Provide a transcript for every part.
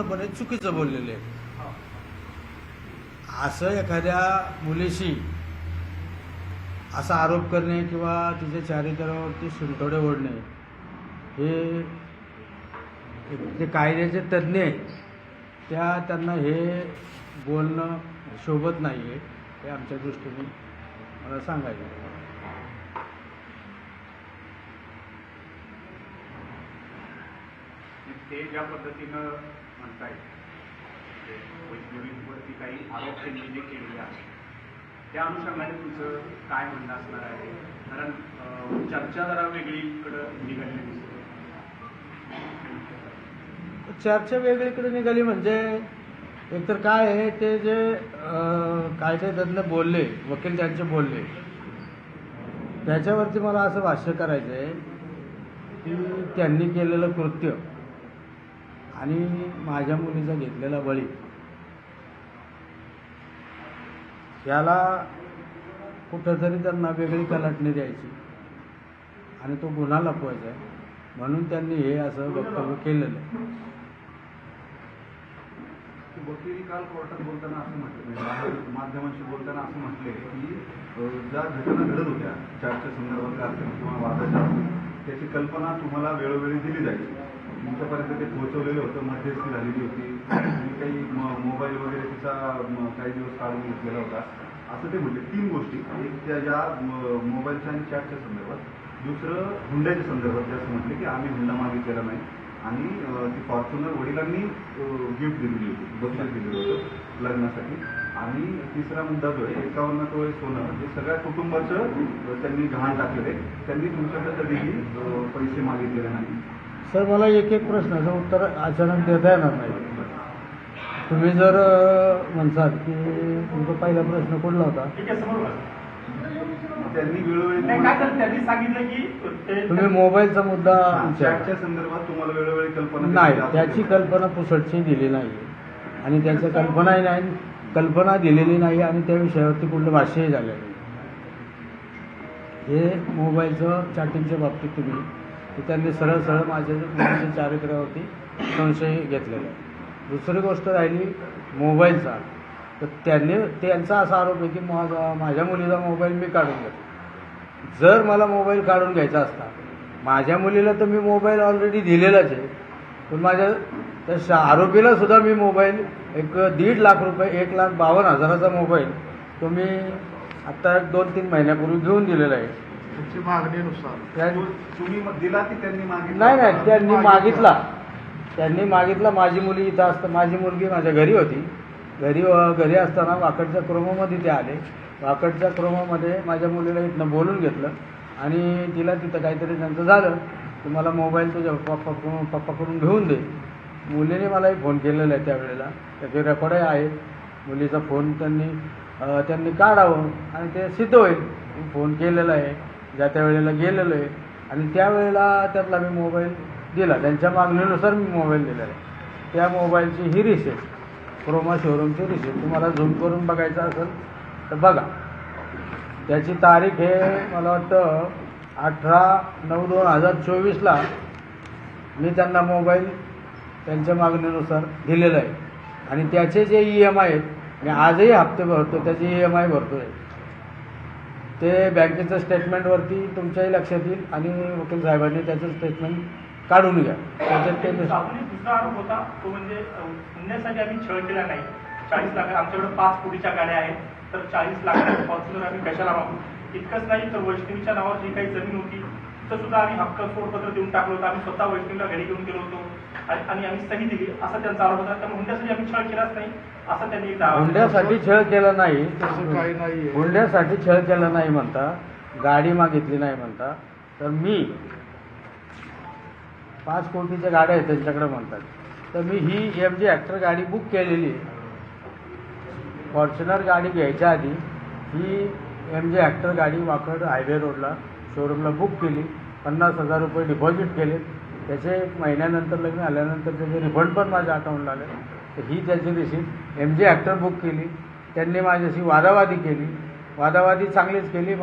पूर्णपणे चुकीचं बोललेले आहे. असं एखाद्या मुलीशी असा आरोप करणे किंवा तिच्या चारित्र्यावरती शिंतोडे ओढणे हे जे कायद्याचे तज्ज्ञ आहेत त्यांना हे बोलणं शोभत नाही आहे, हे आमच्या दृष्टीने मला सांगायचं आहे. ते ज्या पद्धतीनं म्हणतायत वैष्णवींवरती काही आरोप त्यांनी जे केलेले आहेत त्या अनुषंगाने तुमचं काय म्हणणं असणार आहे? कारण चर्चा जरा वेगळीकडं निघालेली दिसते. चर्चा वेगळीकडे निघाली म्हणजे एकतर काय आहे, ते जे कायदेतज्ञ बोलले, वकील त्यांचे बोलले, त्याच्यावरती मला असं भाष्य करायचं आहे की त्यांनी केलेलं कृत्य आणि माझ्या मुलीचा घेतलेला बळी याला कुठंतरी त्यांना वेगळी कलाटणी द्यायची आणि तो गुन्हा लपवायचा आहे, म्हणून त्यांनी हे असं वक्तव्य केलेलं आहे. वकील काल कोर्टात बोलताना असं म्हटलं, माध्यमांशी बोलताना असं म्हटले की ज्या घटना घडत होत्या चर्चेच्या संदर्भात असेल किंवा वादाच्या असेल त्याची कल्पना तुम्हाला वेळोवेळी दिली जाईल, तुमच्यापर्यंत ते पोहोचवलेलं होतं, मध्यस्थी झालेली होती आणि काही मोबाईल वगैरे तिचा काही दिवस काढून घेतलेला होता, असं ते म्हटले. 3 गोष्टी, एक त्या ज्या मोबाईलच्या आणि चॅटच्या संदर्भात, दुसरं हुंड्याच्या संदर्भात ते असं म्हटले की आम्ही हुंडा मागितलेला नाही आणि ती फॉर्च्युनर वडिलांनी गिफ्ट दिलेली होती, बक्षीस दिलेलं होतं लग्नासाठी. आणि तिसरा मुद्दा जो आहे 51 तोळे सोनं, हे सगळ्या कुटुंबाचं त्यांनी गहाण टाकलेलं आहे, त्यांनी तुमच्याकडे कधीही पैसे मागितलेले नाही. सर, मला एक एक प्रश्नाचं उत्तर अचानक देता येणार नाही. तुम्ही जर म्हणसाल की तुमचा पहिला प्रश्न कुठला होता, त्यांनी वेळोवेळी त्यांनी सांगितलं की तुम्ही मोबाईलचा मुद्दा चॅटच्या संदर्भात तुम्हाला वेळोवेळी कल्पना नाही, त्याची कल्पना पुसटची दिली नाही आणि त्याच्या कल्पनाही नाही, कल्पना दिलेली नाही आणि त्या विषयावरती कुठलं भाष्यही झालेलं नाही. हे मोबाईलचं चॅटिंगच्या बाबतीत तुम्ही की त्यांनी सरळ सरळ माझ्या चारित्र्यावरती संशय घेतलेला आहे. दुसरी गोष्ट राहिली मोबाईलचा, तर त्यांचा असा आरोप आहे की माझ्या मुलीचा मोबाईल मी काढून घेतो. जर मला मोबाईल काढून घ्यायचा असता, माझ्या मुलीला तर मी मोबाईल ऑलरेडी दिलेलाच आहे, पण माझ्या त्या आरोपीला सुद्धा मी मोबाईल 1.5 लाख रुपये 1,52,000चा मोबाईल तो मी आत्ता 2-3 महिन्यापूर्वी घेऊन दिलेला आहे. तुमची मागणीनुसार तुम्ही दिला की त्यांनी मागितला? नाही, त्यांनी मागितला. माझी मुली इथं असतं, माझी मुलगी माझ्या घरी होती, घरी असताना वाकडच्या क्रमामध्ये ते आले. वाकडच्या क्रमामध्ये माझ्या मुलीला इथनं बोलून घेतलं आणि तिला तिथं काहीतरी त्यांचं झालं की मला मोबाईल तुझ्या पप्पाकडून घेऊन दे. मुलीने मलाही फोन केलेला आहे त्यावेळेला, त्याचे रेकॉर्डही आहे. मुलीचा फोन त्यांनी काढावं आणि ते सिद्ध होईल. फोन केलेला आहे, ज्या त्या वेळेला गेलेलो आहे आणि त्यावेळेला त्यातला मी मोबाईल दिला, त्यांच्या मागणीनुसार मी मोबाईल दिलेला आहे. त्या मोबाईलची ही रिसेट, क्रोमा शोरूमची रिसेट तुम्हाला झूम करून बघायचं असेल तर बघा. त्याची तारीख हे मला वाटतं 18/9/2024ला मी त्यांना मोबाईल त्यांच्या मागणीनुसार दिलेला आहे आणि त्याचे जे EMI आहेत, मी आजही हप्ते भरतो, त्याचे EMI भरतो आहे. ते बँकेचं स्टेटमेंटवरती तुमच्याही लक्षात येईल आणि वकील साहेबांनी त्याचं स्टेटमेंट काढून घ्या. त्याच्यात ते दुसरा आरोप होता तो म्हणजे हुंड्यासाठी आम्ही छळ केला नाही. 40 लाख, आमच्याकडे 5 कोटीच्या गाड्या आहेत, तर 40 लाखाची फॉर्च्युनर आम्ही कशाला मागू. इतकंच नाही तर वैष्णवीच्या नावावर जी काही जमीन होती तिथं सुद्धा आम्ही हक्क सोडपत्र देऊन टाकलं होतं. आम्ही स्वतः वैष्णवीला घरी घेऊन गेलो होतो आणि आम्ही सही दिली, असा त्यांचा आरोप होता. त्यामुळे हुंड्यासाठी आम्ही छळ केलाच नाही असं त्यांनी दावा. हुंड्यासाठी छळ केला नाही, काही नाही, हुंड्यासाठी छळ केला नाही म्हणता, गाडी मागितली नाही म्हणता, तर मी 5 कोटीच्या गाड्या आहेत त्यांच्याकडे म्हणतात, तर मी ही MG हॅक्टर गाडी बुक केलेली आहे. फॉर्च्युनर गाडी घ्यायच्या आधी ही MG हॅक्टर गाडी वाकड हायवे रोडला शोरूमला बुक केली, 50,000 रुपये डिपॉझिट केले, त्याचे 1 महिन्यानंतर लग्न आल्यानंतर त्याचे रिफंड पण माझ्या अकाउंटला आले. तर ही त्याची रिसीट MG हॅक्टर बुक केली. त्यांनी माझ्याशी वादावादी केली, वादावादी चांगलीच केली.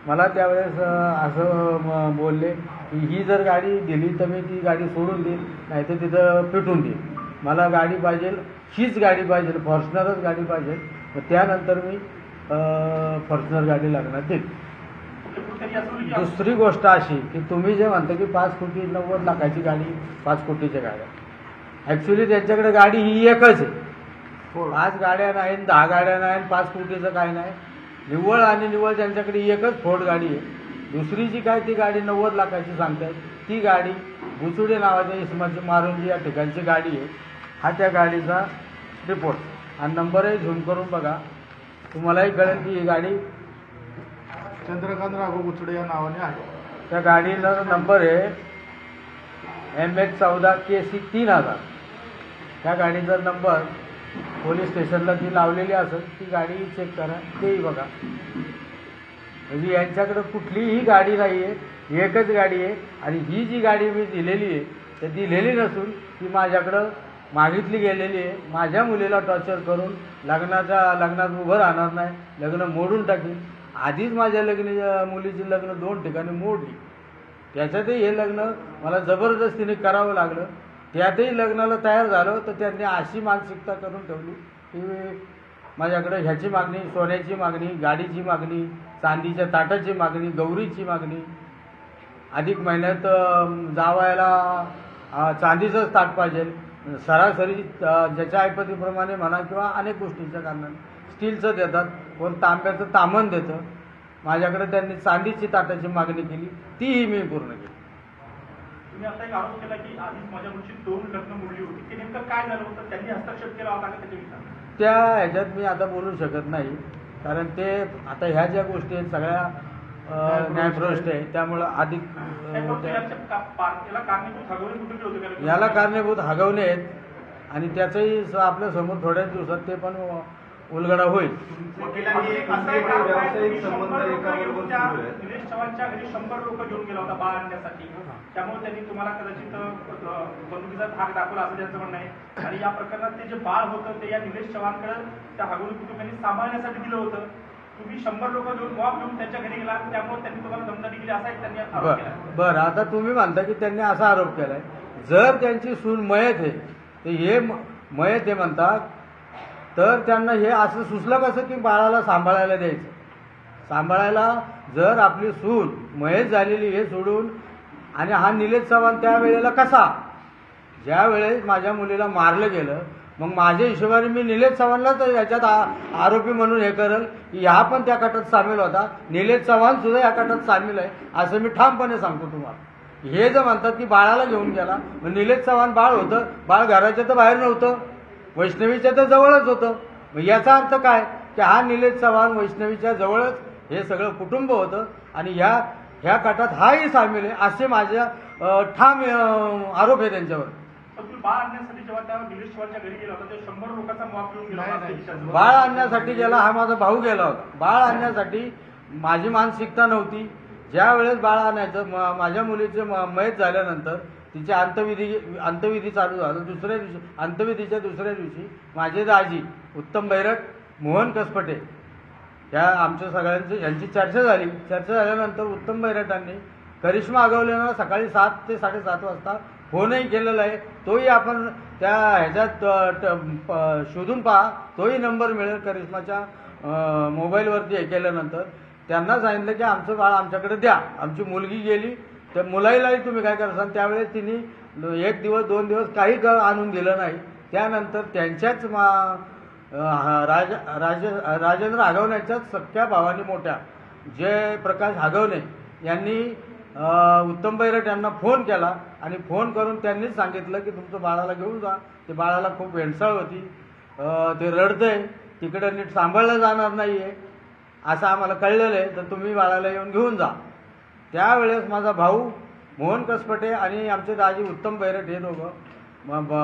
मला त्यावेळेस असं बोलले की ही जर गाडी दिली तर मी ती गाडी सोडून देईल, नाही तर तिथं पेटून देईल. मला गाडी पाहिजे, हीच गाडी पाहिजे, फॉर्च्युनरच गाडी पाहिजे. मग त्यानंतर मी फॉर्च्युनर गाडी लग्नात दिली. म्हणजे कुठेतरी असं होईल की दुसरी गोष्ट अशी की तुम्ही जे म्हणता की 5 कोटी 90 लाखाची गाडी, 5 कोटीच्या गाड्या, ॲक्च्युली त्यांच्याकडे गाडी ही एकच आहे. 5 गाड्या नाही, 10 गाड्या नाही, 5 कोटीचं काय नाही. निव्वळ आणि निव्वळ त्यांच्याकडे एकच फोर्ड गाडी आहे. दुसरी जी काय ती गाडी 90 लाखाची सांगतात, ती गाडी बुचुडे नावाच्या इसमाची मारुंजी या ठिकाणची गाडी आहे. हा त्या गाडीचा रिपोर्ट आणि नंबरही झूम करून बघा, तुम्हालाही कळेल की ही गाडी चंद्रकांत राघव बुचडे या नावाने आहे. त्या गाडीचा नंबर आहे MH14 KC 3000. त्या गाडीचा नंबर पोलीस स्टेशनला ती लावलेली असेल, ती गाडी चेक करा, तेही बघा. म्हणजे यांच्याकडे कुठलीही गाडी नाही आहे, एकच गाडी आहे. आणि ही जी गाडी मी दिलेली आहे ते दिलेली नसून ती माझ्याकडं मागितली गेलेली आहे. माझ्या मुलीला टॉर्चर करून लग्नात उभं राहणार नाही, लग्न मोडून टाकीन. आधीच माझ्या मुलीची लग्न 2 ठिकाणी मोडली, त्याच्यातही हे लग्न मला जबरदस्तीने करावं लागलं. त्यातही लग्नाला तयार झालो तर त्यांनी अशी मानसिकता करून ठेवली की माझ्याकडे ह्याची मागणी, सोन्याची मागणी, गाडीची मागणी, चांदीच्या ताटाची मागणी, गौरीची मागणी. अधिक महिन्यात जावायला चांदीचंच ताट पाहिजे, सरासरी ज्याच्या ऐपतीप्रमाणे म्हणा किंवा अनेक गोष्टींच्या कारणाने स्टीलचं देतात, कोण तांब्याचं तामण देतं. माझ्याकडे त्यांनी चांदीची ताटाची मागणी केली, तीही मी पूर्ण केली. तुम्ही आता एक आरोप केला की आधीच माझ्या मुलीची 2 लग्न मोडली होती. ते नेमकं काय झालं होतं? त्यांनी हस्तक्षेप केला होता का त्याच्या? त्या ह्याच्यात मी आता बोलू शकत नाही, कारण ते आता ह्या ज्या गोष्टी आहेत सगळ्या न्यायप्रविष्ट आहे, त्यामुळं अधिक याला कारणीभूत हगवणे कुठे होते का? याला कारणीभूत हगवणे आहेत आणि त्याचंही आपल्या समोर थोड्याच दिवसात ते पण उलगडा होईल. वकिलांनी एक असं एक आरोप आहे की 100 लोक घेऊन त्या निलेश चव्हाणच्या घरी 100 लोक घेऊन गेला होता बाळ आणण्यासाठी. त्यामुळे त्यांनी तुम्हाला कदाचित बंदुकीचा धाक दाखवला असं त्यांचं म्हणणं आहे. आणि या प्रकरणात ते जे बाळ होतं ते या निलेश चव्हाणकडे त्या हगवणी कुटुंबांनी सांभाळण्यासाठी दिलं होतं. तुम्ही 100 लोक घेऊन मॉब घेऊन त्यांच्या घरी गेला, त्यामुळे त्यांनी तुम्हाला दमदाटी दिली असा एक त्यांनी आरोप केला. बरं, आता तुम्ही म्हणता की त्यांनी असा आरोप केलाय. जर त्यांची सून मयत आहे, ते हे मयत आहे म्हणतात, तर त्यांना हे असं सुचलं कसं की बाळाला सांभाळायला द्यायचं. सांभाळायला जर आपली सून मयत झालेली हे सोडून, आणि हा निलेश चव्हाण त्यावेळेला कसा, ज्या वेळेस माझ्या मुलीला मारलं गेलं, मग माझ्या हिशोबाने मी निलेश चव्हाणला तर याच्यात आरोपी म्हणून हे करेल की हा पण त्या कटात सामील होता, निलेश चव्हाण सुद्धा या कटात सामील आहे असं मी ठामपणे सांगतो तुम्हाला. हे जर म्हणतात की बाळाला घेऊन गेला, मग निलेश चव्हाण बाळ होतं, बाळ घराच्या तर बाहेर नव्हतं, वैष्णवीच्या तर जवळच होतं. मग याचा अर्थ काय की हा निलेश चव्हाण वैष्णवीच्या जवळच हे सगळं कुटुंब होतं आणि ह्या कटात हाही सामील आहे असे माझ्या ठाम आरोप आहे त्यांच्यावर. तुम्ही बाळ आणण्यासाठी जेव्हा त्या निलेश चव्हाणच्या घरी गेला होता, ते 100 लोकांचा मॉब घेऊन गेला होता. बाळ आणण्यासाठी गेला हा माझा भाऊ गेला होता. बाळ आणण्यासाठी माझी मानसिकता नव्हती. ज्या वेळेस बाळ आणायचं, माझ्या मुलीचे मयत झाल्यानंतर तिचे अंत्यविधी चालू झालं. दुसऱ्या दिवशी, अंत्यविधीच्या दुसऱ्या दिवशी माझे दाजी उत्तम बैरट, मोहन कसपटे या आमच्या सगळ्यांची यांची चर्चा झाली. चर्चा झाल्यानंतर उत्तम बैरटांनी करिश्मा अगवलेंना सकाळी 7 ते 7:30 वाजता फोनही केलेला आहे. तोही आपण त्या ह्याच्यात शोधून पहा, तोही नंबर मिळेल करिश्माच्या मोबाईलवरती हे केल्यानंतर. त्यांना सांगितलं की आमचं बाळ आमच्याकडे द्या. आमची मुलगी गेली, त्या मुलाईलाही तुम्ही काय करसाल. त्यावेळेस तिने 1 दिवस 2 दिवस काही आणून दिलं नाही. त्यानंतर त्यांच्याच राजेंद्र हगवण्याच्याच सख्या भावानी मोठ्या जयप्रकाश हगवणे यांनी उत्तम बैरट यांना फोन केला आणि फोन करून त्यांनीच सांगितलं की तुमचं बाळाला घेऊन जा. ते बाळाला खूप भेडसाळ होती, ते रडतंय, तिकडे नीट सांभाळलं जाणार नाही आहे असं आम्हाला कळलेलं आहे, तर तुम्ही बाळाला येऊन घेऊन जा. त्यावेळेस माझा भाऊ मोहन कसपटे आणि आमचे दाजी उत्तम बैरट हे दोघं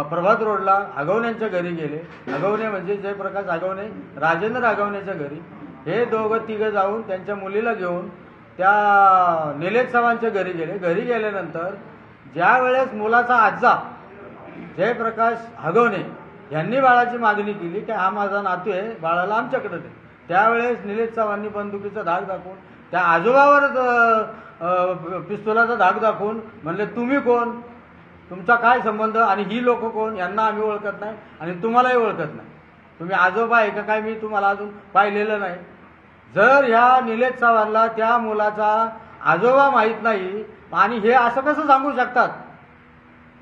प्रभात रोडला हगवण्यांच्या घरी गेले. हगवणे म्हणजे जयप्रकाश हगवणे, राजेंद्र हगवण्याच्या घरी. हे तिघं जाऊन त्यांच्या मुलीला घेऊन त्या निलेश चव्हाणच्या घरी गेले. घरी गेल्यानंतर ज्या वेळेस मुलाचा आजा जयप्रकाश हगवणे यांनी बाळाची मागणी केली की हा माझा नातू आहे, बाळाला आमच्याकडे दे, त्यावेळेस निलेश चव्हाणनी बंदुकीचा धाक दाखवून त्या आजोबावर पिस्तुलाचा धाक दाखवून म्हणले तुम्ही कोण, तुमचा काय संबंध आणि ही लोक कोण, यांना आम्ही ओळखत नाही आणि तुम्हालाही ओळखत नाही. तुम्ही आजोबा आहे का काय, मी तुम्हाला अजून पाहिलेलं नाही. जर ह्या निलेश चव्हाणला त्या मुलाचा आजोबा माहीत नाही आणि हे असं कसं सांगू शकतात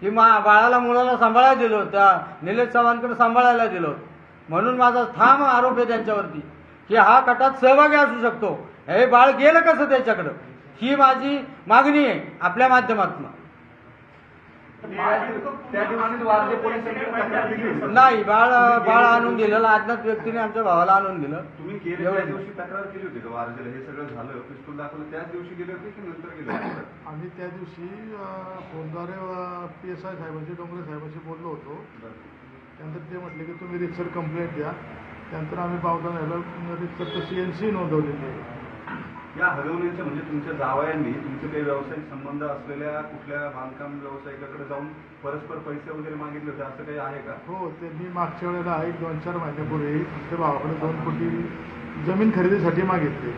की बाळाला मुलाला सांभाळायला दिलं होतं, त्या निलेश चव्हाणकडे सांभाळायला दिलं होतं. म्हणून माझा ठाम आरोप आहे त्यांच्यावरती की हा कटात सहभागी असू शकतो. हे बाळ गेलं कसं त्याच्याकडं, ही माझी मागणी आहे आपल्या माध्यमातून. त्या ठिकाणी वारजे पोलिसांनी तक्रार दिली होती. नाही, बाळ आणून दिलेलं अज्ञात व्यक्तीने आमच्या भावाला आणून दिलं. तुम्ही गेले त्या दिवशी तक्रार केली होती का वारजेला? हे सगळं झालं, पिस्तूल दाखवलं त्याच दिवशी गेले होते की नंतर गेले होते? आम्ही त्या दिवशी फोनद्वारे PSI साहेबांशी, डोंगरे साहेबांशी बोललो होतो. त्यानंतर ते म्हटले की तुम्ही रितसर कंप्लेंट द्या. त्यानंतर आम्ही पावता झालं रितसर CNC नोंदवलेली आहे. या हरवण्याच्या म्हणजे तुमच्या जावयांनी तुमचे काही व्यावसायिक संबंध असलेल्या कुठल्या बांधकाम व्यावसायिकाकडे जाऊन परस्पर पैसे वगैरे मागितले होते, असं काही आहे का? हो, त्यांनी मागच्या वेळेला 1-2-4 महिन्यापूर्वी आमच्या भावाकडे 2 कोटी जमीन खरेदीसाठी मागितले.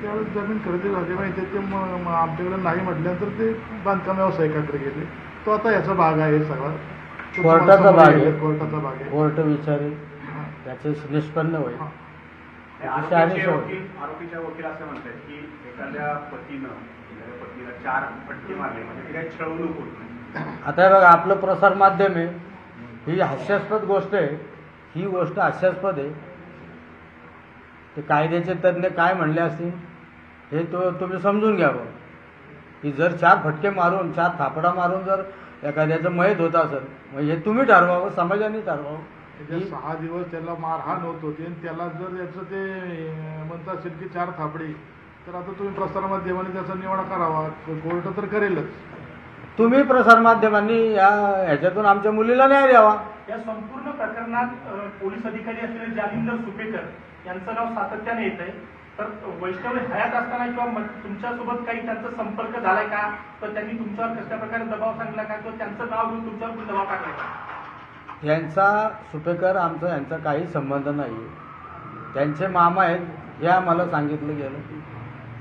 त्यावेळेस जमीन खरेदी झाली माहिती ते आमच्याकडे नाही म्हटल्यानंतर ते बांधकाम व्यावसायिकाकडे गेले. तो आता याचा भाग आहे सगळा, कोर्टाचा भाग आहे. कोर्टाचा भाग आहे. कोर्ट विचारेल, त्याचे निष्पन्न होईल. आरोपीच्या वकील असं म्हणतात की एखाद्या पतीनं एखाद्या पत्नीला 4 फटके मारले म्हणजे ती काही छळवणूक होत नाही. आता हे बघा, आपलं प्रसार माध्यम आहे, ही हास्यास्पद गोष्ट आहे. ही गोष्ट हास्यास्पद आहे. ते कायद्याचे तज्ज्ञ काय म्हणले असतील हे तुम्ही समजून घ्यावं की जर 4 फटके मारून 4 थापडा मारून जर एखाद्याचं मयत होत असेल, मग हे तुम्ही ठरवावं, समाजाने ठरवावं. त्याच्या 6 दिवस त्याला मारहाण होत होती आणि त्याला जर याचं ते म्हणत असेल की 4 थापडी, तर आता तुम्ही प्रसारमाध्यमाने त्याचा निवाडा करावा. कोर्ट तर करेलच. तुम्ही प्रसारमाध्यमांनी ह्याच्यातून आमच्या मुलीला न्याय द्यावा. या संपूर्ण प्रकरणात पोलीस अधिकारी असलेले जालिंदर सुपेकर यांचं नाव सातत्याने येत आहे. तर वैष्णव हयात असताना किंवा तुमच्यासोबत काही त्यांचा संपर्क झालाय का, तर त्यांनी तुमच्यावर कसल्या प्रकारे दबाव सांगितला का, किंवा त्यांचं नाव घेऊन तुमच्यावर कोणी दबाव टाकलाय का? यांचा सुपेकर आमचा यांचा काही संबंध नाही. त्यांचे मामा आहेत हे आम्हाला सांगितलं गेलं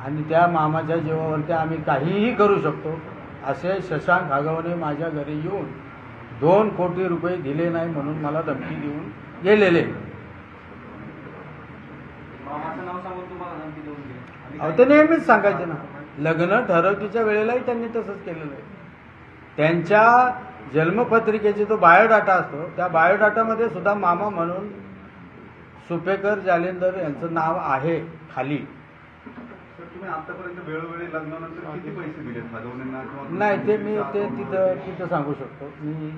आणि त्या मामाच्या जीवावरती आम्ही काहीही करू शकतो असे शशांक हागवणे माझ्या घरी येऊन 2 कोटी रुपये दिले नाही म्हणून मला धमकी देऊन गेलेले. मामाचं नाव सांगून तुम्हाला धमकी देऊन गेले. अहो, ते नेहमीच सांगायचे ना. लग्न ठरवतीच्या वेळेलाही त्यांनी तसंच केलेलं आहे. त्यांच्या जन्मपत्रिकेचा जो बायोडाटा असतो त्या बायोडाटामध्ये सुद्धा मामा म्हणून सुपेकर जालिंदर यांचं नाव आहे खाली. सर, तुम्ही आतापर्यंत वेळोवेळी लग्नानंतर किती पैसे दिलेत हरवण्यांना किंवा नाही, ते मी ते तिथं सांगू शकतो. मी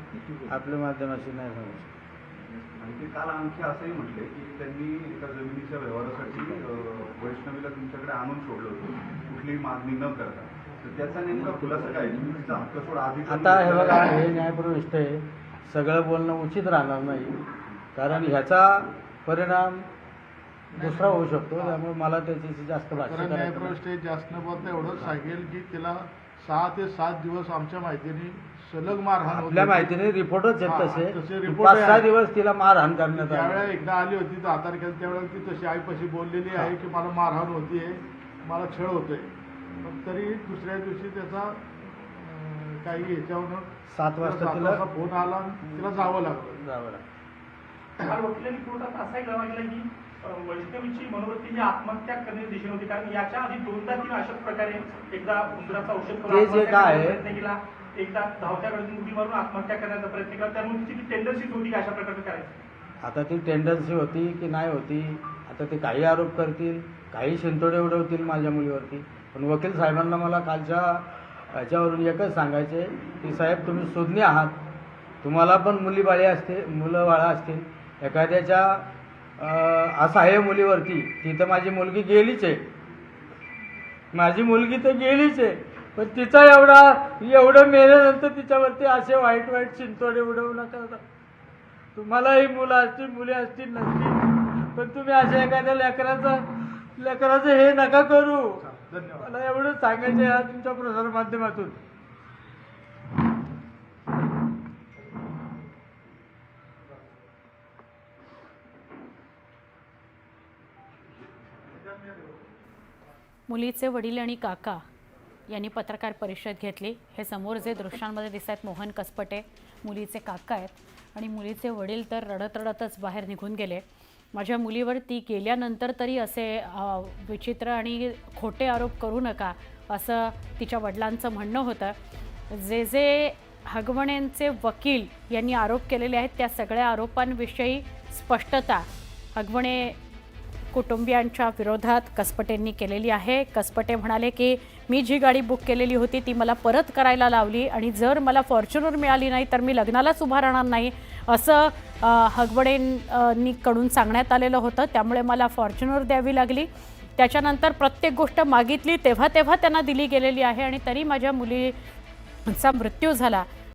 आपल्या माध्यमाशी नाही सांगू शकतो. आणि ते काल आणखी असंही म्हटले की त्यांनी एका जमिनीच्या व्यवहारासाठी वैष्णवीला तुमच्याकडे आणून सोडलं होतं कुठलीही मागणी न करता. तर त्याचा नेमका खुलासा काय? तुम्ही तिचा हक्क सोड आधी आता हे बघा, हे न्यायप्रविष्ट आहे. सगळं बोलणं उचित राहणार नाही, कारण ह्याचा परिणाम दुसरा होऊ शकतो. त्यामुळे मला त्याची जास्त भाष्य करायचं नाही. न्यायप्रविष्ट जास्त न बोलता एवढंच सांगेल की तिला 6 ते 7 दिवस आमच्या माहितीने सलग मारहाण होती. आपल्या माहितीने रिपोर्टच आहेत तसे तसे report 5-6 आहे. दिवस तिला मारहाण करण्यात त्यावेळेला आली. एकदा आली होती 10 तारखेला, त्यावेळेला ती तशी आईपाशी बोललेली आहे की मला मारहाण होतीये, मला छळ होतोय. पण तरी दुसऱ्या दिवशी त्याचा काही ह्याच्यावरून 7 वाजता तिला फोन आला आणि तिला जावं लागलं. काल वकिलांनी कोर्टात असाही दावा केला की वैष्णवीची मनोवृत्ती ही आत्महत्या करण्याची दिशेने होती, कारण याच्या आधी 2दा तिने अशाच प्रकारे एकदा उंदराचं औषध करून ते जे आत्महत्या काय करण्याचा प्रयत्न केला, एकदा धावत्या गडीतून उडी मारून आत्महत्या करण्याचा प्रयत्न केला. त्यामुळे तिची ती टेंडन्सीच होती की अशा प्रकारे करायची. आता ती टेंडन्सी होती की नाही होती, आता ते काही आरोप करतील, काही शिंतोडे उडवतील माझ्या मुलीवरती. पण वकील साहेबांना मला कालच्या ह्याच्यावरून एकच सांगायचे की साहेब, तुम्ही सुज्ञ आहात, तुम्हाला पण मुलीबाळी असते, मुलं बाळा असतील. एखाद्याच्या असहाय्य मुलीवरती, ती तर माझी मुलगी गेलीच आहे, माझी मुलगी तर गेलीच आहे, पण तिचा एवढं मेल्यानंतर तिच्यावरती असे वाईट वाईट चिंतोडे उडवू नका. तुम्हालाही मुलं असतील, मुली असतील नसतील, पण तुम्ही अशा एखाद्या लेकराचं हे नका करू. धन्यवाद. मला एवढंच सांगायचं आहे तुमच्या प्रसार माध्यमातून. मुलीचे वडील आणि काका यांनी पत्रकार परिषद घेतली. हे समोर जे दृश्यांमध्ये दिसत आहेत मोहन कसपटे मुलीचे काका आहेत आणि मुलीचे वडील तर रडत रडतच बाहेर निघून गेले. माझ्या मुलीवर ती गेल्यानंतर तरी असे विचित्र आणि खोटे आरोप करू नका असं तिच्या वडिलांचं म्हणणं होतं. जे जे हगवणेंचे वकील यांनी आरोप केलेले आहेत त्या सगळ्या आरोपांविषयी स्पष्टता हगवणे कुटुंबियांच्या विरोधात कसपटेंनी केलेली आहे. कसपटे म्हणाले की मी जी गाडी बुक केलेली होती ती मला परत करायला लावली आणि जर मला फॉर्च्युनर मिळाली नाही तर मी लग्नालाच उभा राहणार नाही असं हगवणेंकडून सांगण्यात आलेलं होतं. त्यामुळे मला फॉर्च्युनर द्यावी लागली. त्याच्यानंतर प्रत्येक गोष्ट मागितली तेव्हा त्यांना दिली गेलेली आहे आणि तरी माझ्या मुलीचा मृत्यू झाला